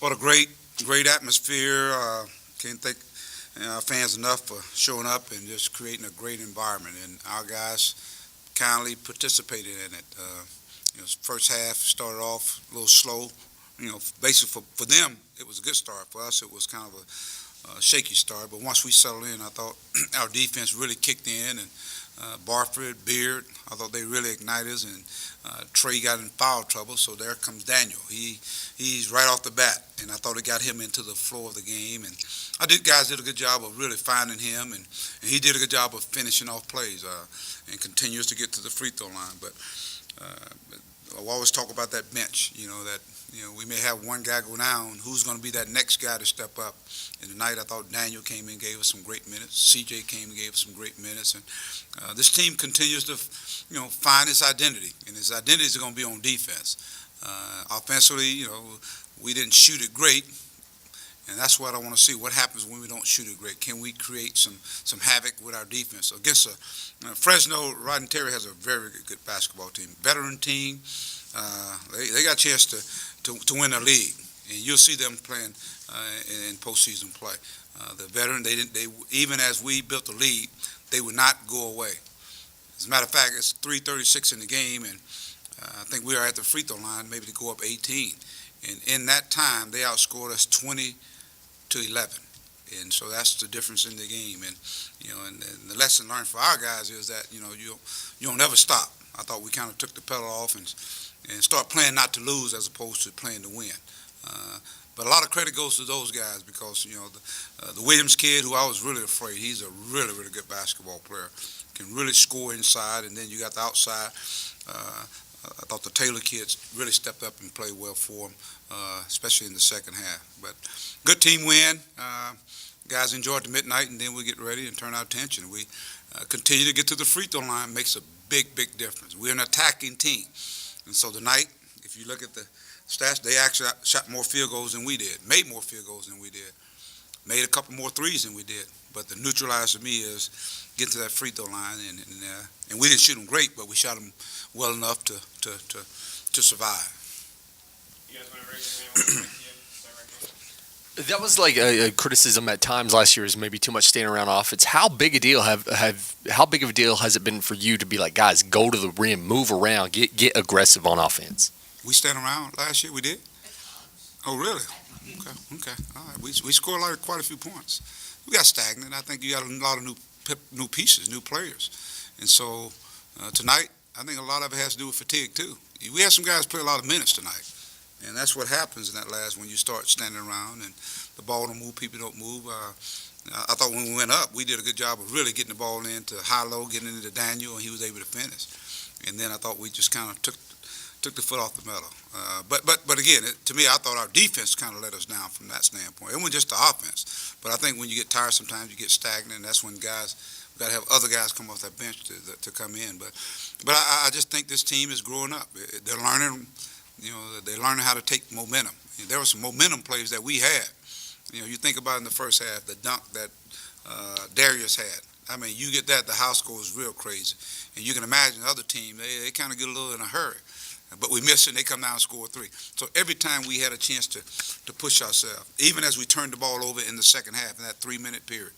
What a great atmosphere. Can't thank our fans enough for showing up and just creating a great environment. And our guys kindly participated in it. First half started off a little slow. Basically for them, it was a good start. For us, it was kind of a shaky start. But once we settled in, I thought our defense really kicked in. And Barford, Beard, I thought they really ignited us. And Trey got in foul trouble, so there comes Daniel. He's right off the bat, and I thought it got him into the flow of the game. And guys did a good job of really finding him, and he did a good job of finishing off plays and continues to get to the free throw line. But I always talk about that bench, we may have one guy go down. Who's going to be that next guy to step up? And tonight I thought Daniel came in and gave us some great minutes. CJ came and gave us some great minutes. And this team continues to, find its identity. And its identity is going to be on defense. Offensively, we didn't shoot it great. And that's what I want to see. What happens when we don't shoot it great? Can we create some havoc with our defense? Against Fresno, Terry has a very good basketball team. Veteran team. They got a chance to win a league, and you'll see them playing in postseason play. The veteran, they even as we built the lead, they would not go away. As a matter of fact, it's 3:36 in the game, and I think we are at the free throw line, maybe to go up 18. And in that time, they outscored us 20-11. And so that's the difference in the game. And and the lesson learned for our guys is that you don't ever stop. I thought we kind of took the pedal off and start playing not to lose as opposed to playing to win. But a lot of credit goes to those guys because the Williams kid, who I was really afraid, he's a really good basketball player, can really score inside, and then you got the outside. I thought the Taylor kids really stepped up and played well for him, especially in the second half. But good team win. Guys enjoyed the midnight, and then we get ready and turn our attention. We continue to get to the free throw line. Makes a big difference. We're an attacking team. And so tonight, if you look at the stats, they actually shot more field goals than we did, made more field goals than we did, made a couple more threes than we did. But the neutralizer to me is getting to that free throw line, and we didn't shoot them great, but we shot them well enough to survive. You guys want to raise your hand? That was like a criticism at times last year is maybe too much standing around offense. How big a deal how big of a deal has it been for you to be like, guys, go to the rim, move around, get aggressive on offense? We stand around last year. We did. Oh, really? Okay. All right. We scored quite a few points. We got stagnant. I think you got a lot of new pieces, new players, and so tonight I think a lot of it has to do with fatigue too. We had some guys play a lot of minutes tonight. And that's what happens in that last when you start standing around and the ball don't move, people don't move. I thought when we went up, we did a good job of really getting the ball into high-low, getting into Daniel, and he was able to finish. And then I thought we just kind of took the foot off the pedal. But again, to me, I thought our defense kind of let us down from that standpoint. It wasn't just the offense. But I think when you get tired sometimes you get stagnant, and that's when guys got to have other guys come off that bench to come in. But I just think this team is growing up. They're learning. They're learning how to take momentum. And there were some momentum plays that we had. You think about in the first half, the dunk that Darius had. I mean, you get that, the house goes real crazy. And you can imagine the other team, they kind of get a little in a hurry. But we miss it, and they come down and score 3. So every time we had a chance to push ourselves, even as we turned the ball over in the second half, in that 3-minute period,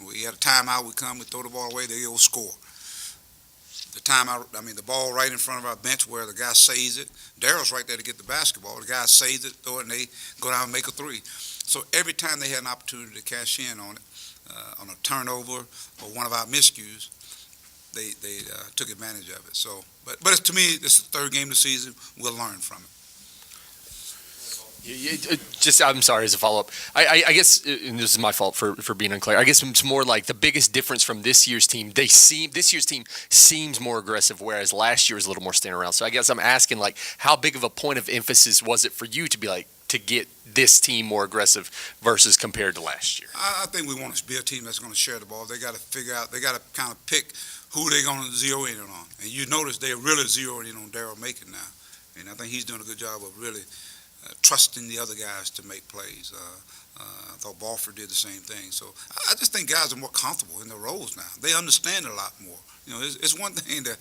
we had a timeout, we throw the ball away, they go score. The timeout, the ball right in front of our bench where the guy saves it. Daryl's right there to get the basketball. The guy saves it, throw it, and they go down and make a 3. So every time they had an opportunity to cash in on it, on a turnover or one of our miscues, they took advantage of it. So, but to me, this is the third game of the season. We'll learn from it. I'm sorry, as a follow-up, I guess, and this is my fault for being unclear, I guess it's more like the biggest difference from this year's team, this year's team seems more aggressive, whereas last year was a little more standing around. So I guess I'm asking, like, how big of a point of emphasis was it for you to be like, to get this team more aggressive versus compared to last year? I think we want to be a team that's going to share the ball. They got to figure out, they got to kind of pick who they're going to zero in on. And you notice they're really zeroing in on Daryl Macon now. And I think he's doing a good job of really trusting the other guys to make plays. I thought Balfour did the same thing. So I just think guys are more comfortable in their roles now. They understand it a lot more. It's one thing that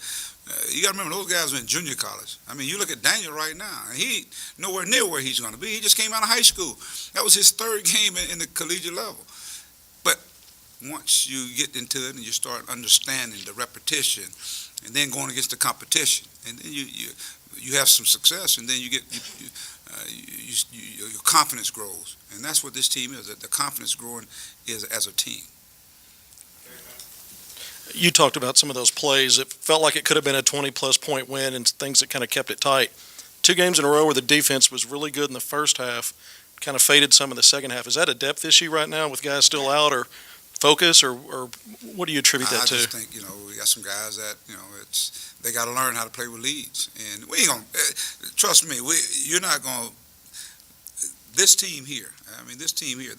you got to remember, those guys were in junior college. I mean, you look at Daniel right now, and he ain't nowhere near where he's going to be. He just came out of high school. That was his third game in the collegiate level. But once you get into it and you start understanding the repetition, and then going against the competition, and then you have some success, and then you get your confidence grows, and that's what this team is. That the confidence growing is as a team. You talked about some of those plays. It felt like it could have been a 20-plus point win and things that kind of kept it tight. 2 games in a row where the defense was really good in the first half, kind of faded some in the second half. Is that a depth issue right now with guys still out, or focus, or what do you attribute that to? I just think, we got some guys that, they got to learn how to play with leads. And we ain't going to, trust me, you're not going to, this team here, they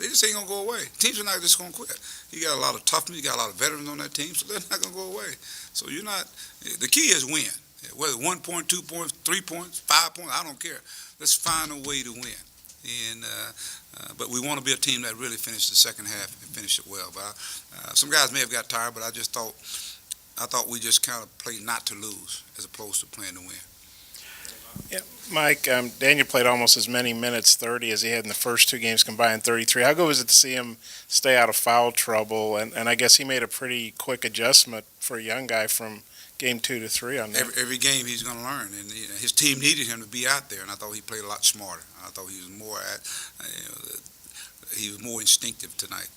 just ain't going to go away. Teams are not just going to quit. You got a lot of toughness, you got a lot of veterans on that team, so they're not going to go away. So the key is win. Whether 1 point, 2 points, 3 points, 5 points, I don't care. Let's find a way to win. And but we want to be a team that really finished the second half and finish it well. But some guys may have got tired, but I thought we just kind of played not to lose as opposed to playing to win. Yeah, Mike, Daniel played almost as many minutes, 30, as he had in the first 2 games combined, 33. How good was it to see him stay out of foul trouble? And I guess he made a pretty quick adjustment for a young guy from game 2 to 3 on that. Every game he's going to learn, and his team needed him to be out there, and I thought he played a lot smarter. I thought he was more instinctive tonight.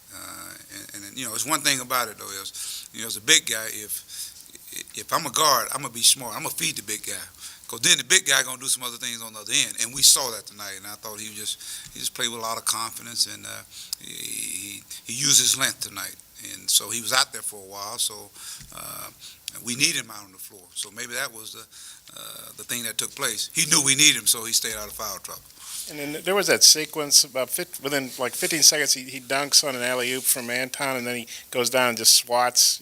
And it's one thing about it though is, as a big guy, if I'm a guard, I'm gonna be smart. I'm gonna feed the big guy, because then the big guy gonna do some other things on the other end, and we saw that tonight. And I thought he just played with a lot of confidence, and he used his length tonight, and so he was out there for a while. So we need him out on the floor. So maybe that was the thing that took place. He knew we needed him, so he stayed out of foul trouble. And then there was that sequence within like 15 seconds, he dunks on an alley-oop from Anton, and then he goes down and just swats,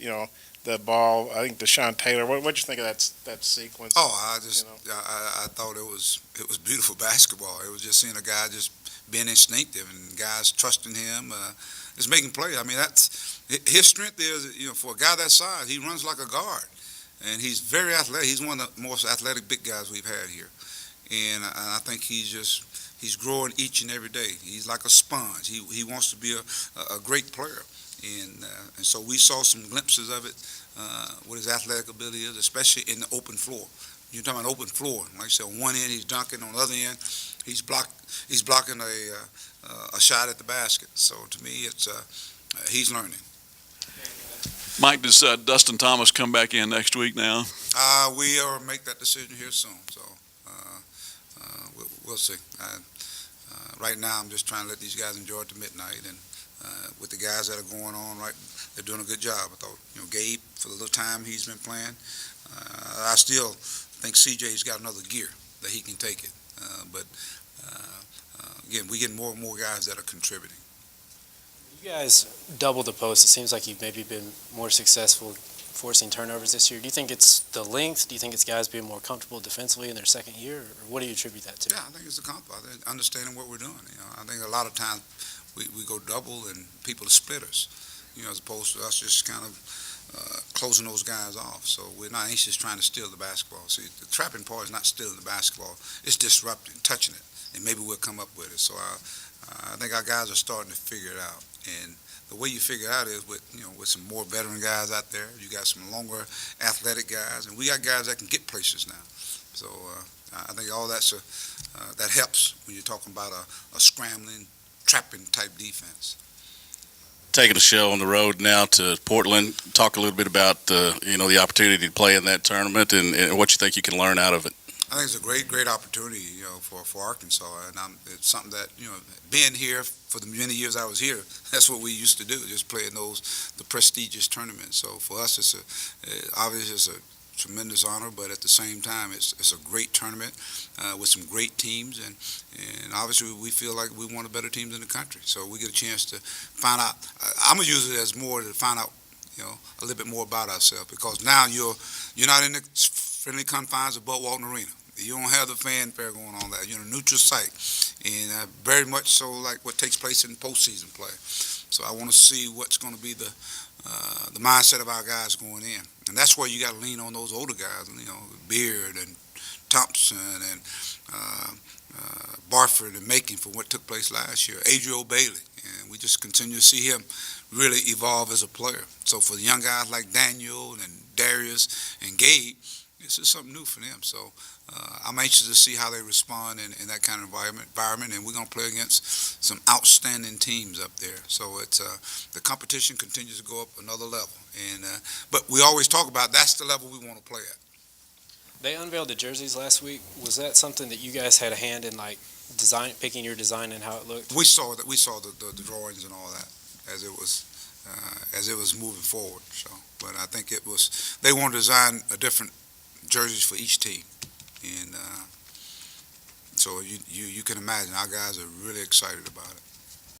the ball. I think Deshawn Taylor. What'd you think of that sequence? Oh, I thought it was beautiful basketball. It was just seeing a guy just being instinctive and guys trusting him, just making plays. I mean, that's his strength is, for a guy that size, he runs like a guard, and he's very athletic. He's one of the most athletic big guys we've had here, and I think he's growing each and every day. He's like a sponge. He wants to be a great player, and so we saw some glimpses of it, what his athletic ability is, especially in the open floor. You're talking about open floor. Like I said, on one end he's dunking, on the other end he's blocking a shot at the basket. So to me, it's he's learning. Mike, does Dustin Thomas come back in next week now? We will make that decision here soon. So we'll see. Right now, I'm just trying to let these guys enjoy it to midnight, and with the guys that are going on, right, they're doing a good job. I thought, Gabe, for the little time he's been playing, I still think CJ's got another gear that he can take it. But again, we get more and more guys that are contributing. You guys doubled the post. It seems like you've maybe been more successful forcing turnovers this year. Do you think it's the length? Do you think it's guys being more comfortable defensively in their second year? Or what do you attribute that to? Yeah, I think it's the understanding what we're doing. I think a lot of times we go double and people split us, as opposed to us just kind of closing those guys off. So we're not anxious trying to steal the basketball. See, the trapping part is not stealing the basketball. It's disrupting, touching it, and maybe we'll come up with it. So I think our guys are starting to figure it out. And the way you figure it out is with some more veteran guys out there. You got some longer athletic guys, and we got guys that can get places now. So I think all that helps when you're talking about a scrambling, trapping type defense. Taking a show on the road now to Portland. Talk a little bit about the opportunity to play in that tournament and what you think you can learn out of it. I think it's a great opportunity, for Arkansas, and it's something that, being here for the many years I was here, that's what we used to do, just play in the prestigious tournaments. So for us, obviously it's a tremendous honor, but at the same time, it's a great tournament with some great teams, and obviously we feel like we're one of the better teams in the country. So we get a chance to find out. I'm gonna use it as more to find out, a little bit more about ourselves, because now you're not in the friendly confines of Bud Walton Arena. You don't have the fanfare going on there. You're in a neutral site, and very much so like what takes place in postseason play. So I want to see what's going to be the mindset of our guys going in, and that's where you got to lean on those older guys. Beard and Thompson and Barford and Macon for what took place last year. Adriel Bailey, and we just continue to see him really evolve as a player. So for the young guys like Daniel and Darius and Gabe, this is something new for them. So I'm anxious to see how they respond in that kind of environment, and we're going to play against some outstanding teams up there. So it's the competition continues to go up another level, and but we always talk about that's the level we want to play at. They unveiled the jerseys last week. Was that something that you guys had a hand in, like picking your design and how it looked? We saw that. We saw the drawings and all that as it was moving forward. So, but I think they want to design a different jerseys for each team, and so you can imagine our guys are really excited about it.